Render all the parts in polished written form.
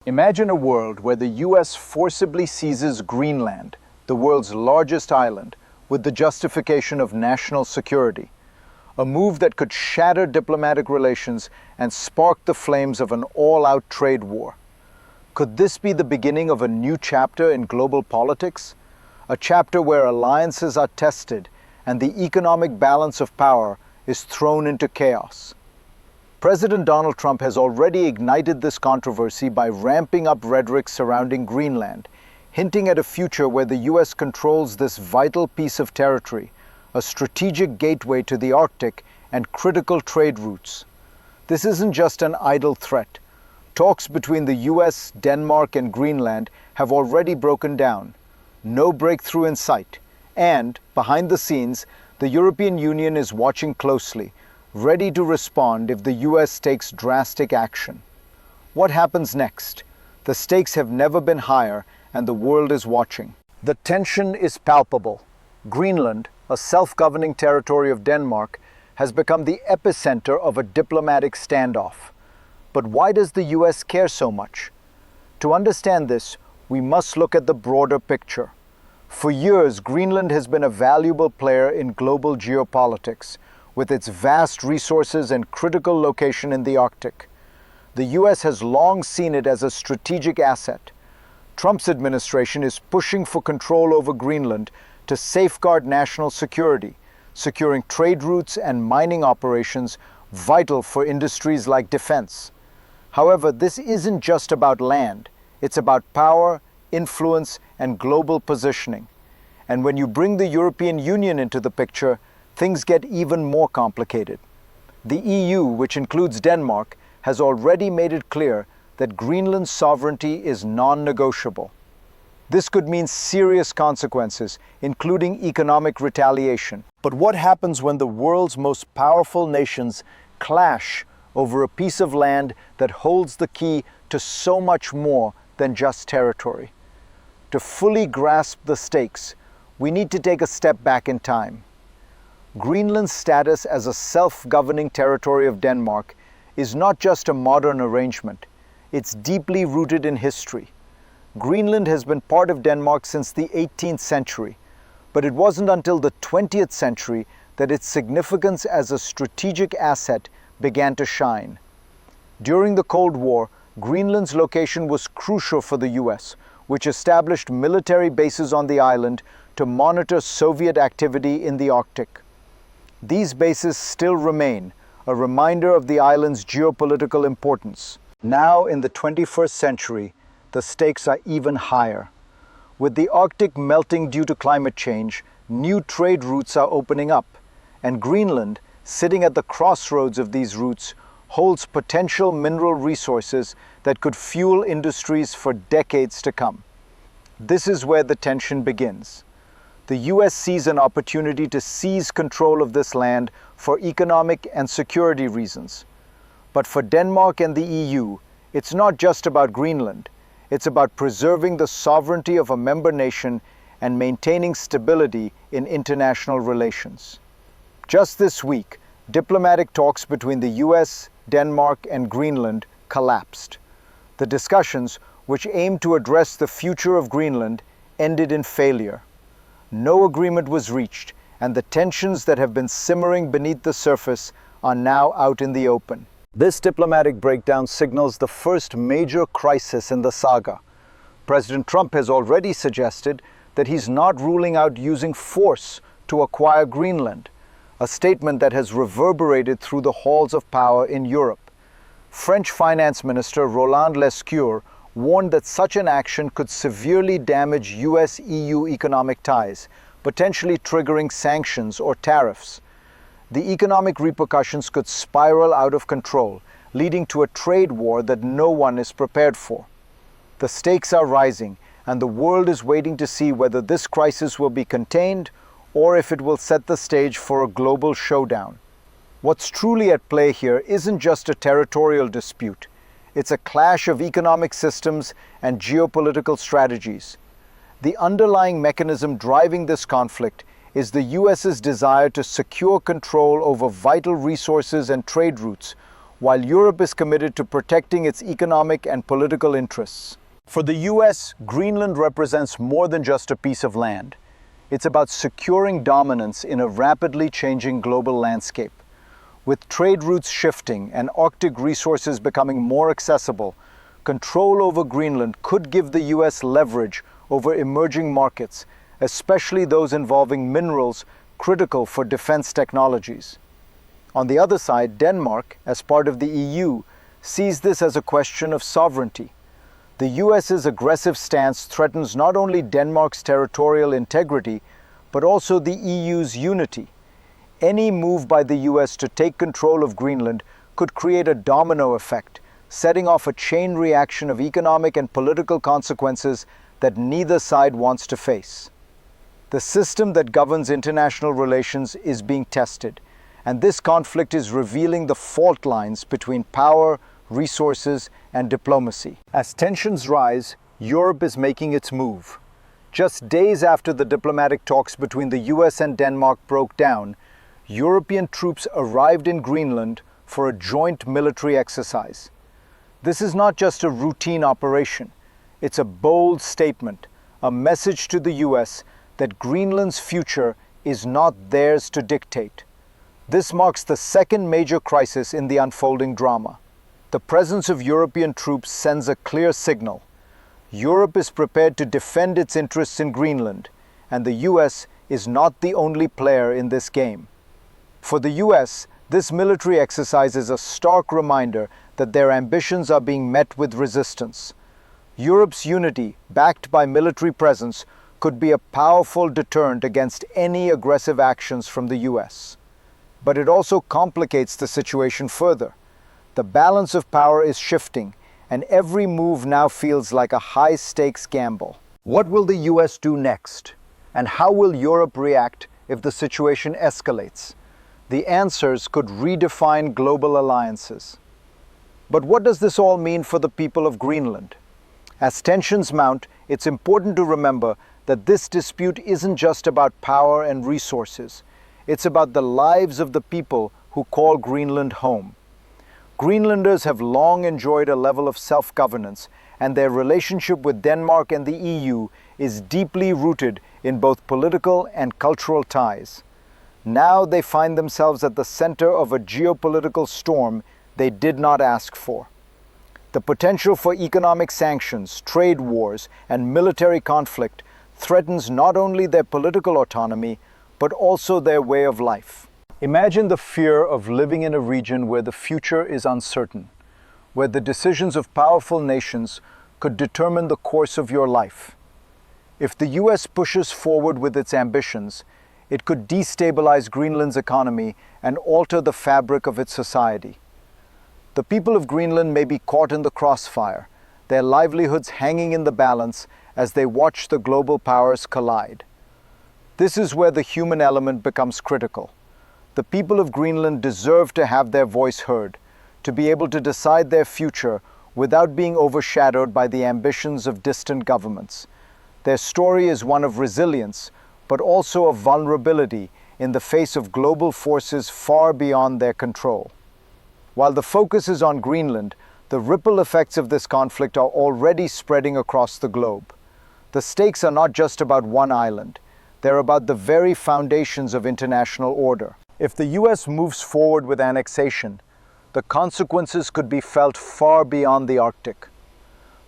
Imagine a world where the US forcibly seizes Greenland, the world's largest island, with the justification of national security. A move that could shatter diplomatic relations and spark the flames of an all-out trade war. Could this be the beginning of a new chapter in global politics? A chapter where alliances are tested and the economic balance of power is thrown into chaos. President Donald Trump has already ignited this controversy by ramping up rhetoric surrounding Greenland, hinting at a future where the US controls this vital piece of territory, a strategic gateway to the Arctic and critical trade routes. This isn't just an idle threat. Talks between the US, Denmark, and Greenland have already broken down. No breakthrough in sight. And, behind the scenes, the European Union is watching closely, ready to respond if the US takes drastic action. What happens next? The stakes have never been higher, and the world is watching. The tension is palpable. Greenland, a self-governing territory of Denmark, has become the epicenter of a diplomatic standoff. But why does the US care so much? To understand this, we must look at the broader picture. For years, Greenland has been a valuable player in global geopolitics, with its vast resources and critical location in the Arctic. The US has long seen it as a strategic asset. Trump's administration is pushing for control over Greenland to safeguard national security, securing trade routes and mining operations vital for industries like defense. However, this isn't just about land. It's about power, influence, and global positioning. And when you bring the European Union into the picture, things get even more complicated. The EU, which includes Denmark, has already made it clear that Greenland's sovereignty is non-negotiable. This could mean serious consequences, including economic retaliation. But what happens when the world's most powerful nations clash over a piece of land that holds the key to so much more than just territory? To fully grasp the stakes, we need to take a step back in time. Greenland's status as a self-governing territory of Denmark is not just a modern arrangement. It's deeply rooted in history. Greenland has been part of Denmark since the 18th century, but it wasn't until the 20th century that its significance as a strategic asset began to shine. During the Cold War, Greenland's location was crucial for the US, which established military bases on the island to monitor Soviet activity in the Arctic. These bases still remain, a reminder of the island's geopolitical importance. Now, in the 21st century, the stakes are even higher. With the Arctic melting due to climate change, new trade routes are opening up, and Greenland, sitting at the crossroads of these routes, holds potential mineral resources that could fuel industries for decades to come. This is where the tension begins. The US sees an opportunity to seize control of this land for economic and security reasons. But for Denmark and the EU, it's not just about Greenland. It's about preserving the sovereignty of a member nation and maintaining stability in international relations. Just this week, diplomatic talks between the US, Denmark, and Greenland collapsed. The discussions, which aimed to address the future of Greenland, ended in failure. No agreement was reached, and the tensions that have been simmering beneath the surface are now out in the open. This diplomatic breakdown signals the first major crisis in the saga. President Trump has already suggested that he's not ruling out using force to acquire Greenland, a statement that has reverberated through the halls of power in Europe. French Finance Minister Roland Lescure warned that such an action could severely damage US-EU economic ties, potentially triggering sanctions or tariffs. The economic repercussions could spiral out of control, leading to a trade war that no one is prepared for. The stakes are rising, and the world is waiting to see whether this crisis will be contained or if it will set the stage for a global showdown. What's truly at play here isn't just a territorial dispute. It's a clash of economic systems and geopolitical strategies. The underlying mechanism driving this conflict is the US's desire to secure control over vital resources and trade routes, while Europe is committed to protecting its economic and political interests. For the US, Greenland represents more than just a piece of land. It's about securing dominance in a rapidly changing global landscape. With trade routes shifting and Arctic resources becoming more accessible, control over Greenland could give the US leverage over emerging markets, especially those involving minerals critical for defense technologies. On the other side, Denmark, as part of the EU, sees this as a question of sovereignty. The US's aggressive stance threatens not only Denmark's territorial integrity, but also the EU's unity. Any move by the US to take control of Greenland could create a domino effect, setting off a chain reaction of economic and political consequences that neither side wants to face. The system that governs international relations is being tested, and this conflict is revealing the fault lines between power, resources, and diplomacy. As tensions rise, Europe is making its move. Just days after the diplomatic talks between the US and Denmark broke down, European troops arrived in Greenland for a joint military exercise. This is not just a routine operation. It's a bold statement, a message to the US that Greenland's future is not theirs to dictate. This marks the second major crisis in the unfolding drama. The presence of European troops sends a clear signal. Europe is prepared to defend its interests in Greenland, and the US is not the only player in this game. For the US, this military exercise is a stark reminder that their ambitions are being met with resistance. Europe's unity, backed by military presence, could be a powerful deterrent against any aggressive actions from the US. But it also complicates the situation further. The balance of power is shifting, and every move now feels like a high-stakes gamble. What will the US do next? And how will Europe react if the situation escalates? The answers could redefine global alliances. But what does this all mean for the people of Greenland? As tensions mount, it's important to remember that this dispute isn't just about power and resources. It's about the lives of the people who call Greenland home. Greenlanders have long enjoyed a level of self-governance, and their relationship with Denmark and the EU is deeply rooted in both political and cultural ties. Now they find themselves at the center of a geopolitical storm they did not ask for. The potential for economic sanctions, trade wars, and military conflict threatens not only their political autonomy, but also their way of life. Imagine the fear of living in a region where the future is uncertain, where the decisions of powerful nations could determine the course of your life. If the US pushes forward with its ambitions, it could destabilize Greenland's economy and alter the fabric of its society. The people of Greenland may be caught in the crossfire, their livelihoods hanging in the balance as they watch the global powers collide. This is where the human element becomes critical. The people of Greenland deserve to have their voice heard, to be able to decide their future without being overshadowed by the ambitions of distant governments. Their story is one of resilience, but also of vulnerability in the face of global forces far beyond their control. While the focus is on Greenland, the ripple effects of this conflict are already spreading across the globe. The stakes are not just about one island. They're about the very foundations of international order. If the US moves forward with annexation, the consequences could be felt far beyond the Arctic.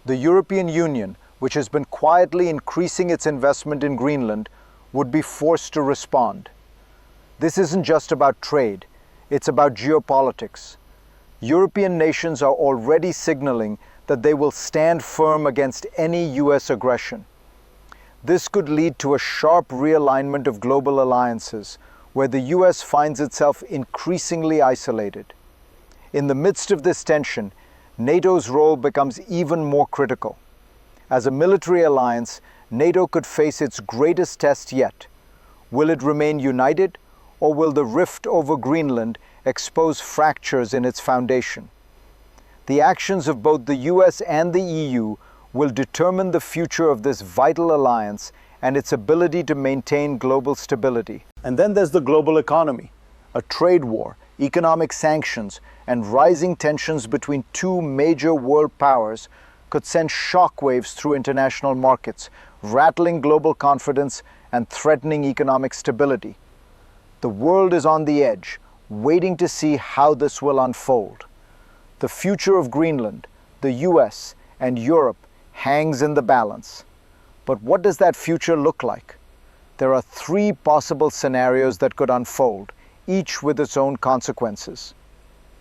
The European Union, which has been quietly increasing its investment in Greenland, would be forced to respond. This isn't just about trade, it's about geopolitics. European nations are already signaling that they will stand firm against any US aggression. This could lead to a sharp realignment of global alliances, where the US finds itself increasingly isolated. In the midst of this tension, NATO's role becomes even more critical. As a military alliance, NATO could face its greatest test yet. Will it remain united, or will the rift over Greenland expose fractures in its foundation? The actions of both the US and the EU will determine the future of this vital alliance and its ability to maintain global stability. And then there's the global economy. A trade war, economic sanctions, and rising tensions between two major world powers could send shockwaves through international markets, rattling global confidence and threatening economic stability. The world is on the edge, waiting to see how this will unfold. The future of Greenland, the US, and Europe hangs in the balance. But what does that future look like? There are three possible scenarios that could unfold, each with its own consequences.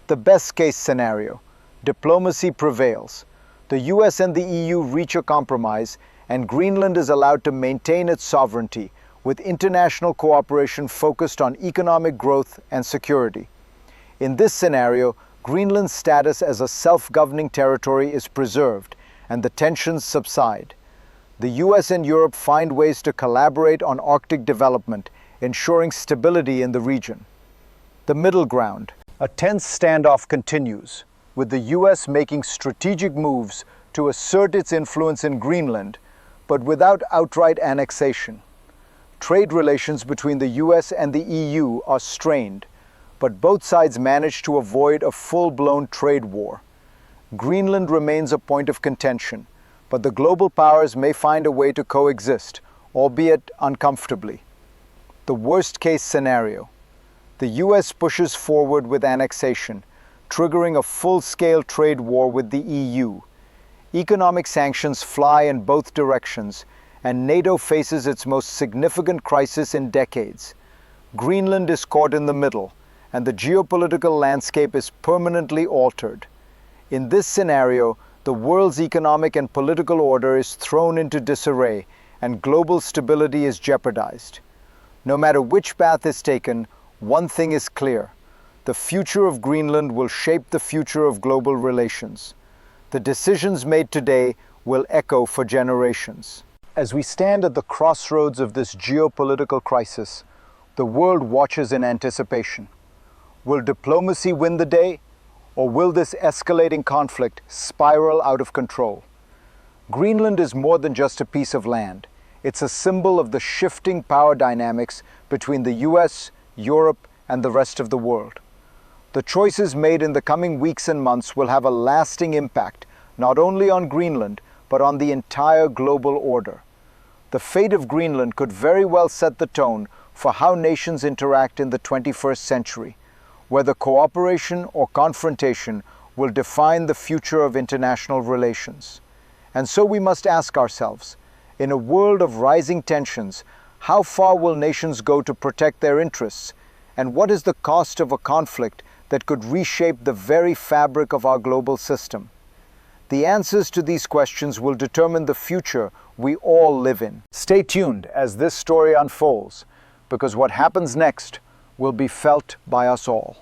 The best-case scenario: diplomacy prevails. The US and the EU reach a compromise, and Greenland is allowed to maintain its sovereignty, with international cooperation focused on economic growth and security. In this scenario, Greenland's status as a self-governing territory is preserved, and the tensions subside. The US and Europe find ways to collaborate on Arctic development, ensuring stability in the region. The middle ground: a tense standoff continues, with the US making strategic moves to assert its influence in Greenland, but without outright annexation. Trade relations between the US and the EU are strained, but both sides manage to avoid a full-blown trade war. Greenland remains a point of contention, but the global powers may find a way to coexist, albeit uncomfortably. The worst-case scenario: the US pushes forward with annexation, triggering a full-scale trade war with the EU. Economic sanctions fly in both directions, and NATO faces its most significant crisis in decades. Greenland is caught in the middle, and the geopolitical landscape is permanently altered. In this scenario, the world's economic and political order is thrown into disarray, and global stability is jeopardized. No matter which path is taken, one thing is clear: the future of Greenland will shape the future of global relations. The decisions made today will echo for generations. As we stand at the crossroads of this geopolitical crisis, the world watches in anticipation. Will diplomacy win the day, or will this escalating conflict spiral out of control? Greenland is more than just a piece of land. It's a symbol of the shifting power dynamics between the US, Europe, and the rest of the world. The choices made in the coming weeks and months will have a lasting impact, not only on Greenland, but on the entire global order. The fate of Greenland could very well set the tone for how nations interact in the 21st century. Whether cooperation or confrontation will define the future of international relations. And so we must ask ourselves, in a world of rising tensions, how far will nations go to protect their interests? And what is the cost of a conflict that could reshape the very fabric of our global system? The answers to these questions will determine the future we all live in. Stay tuned as this story unfolds, because what happens next will be felt by us all.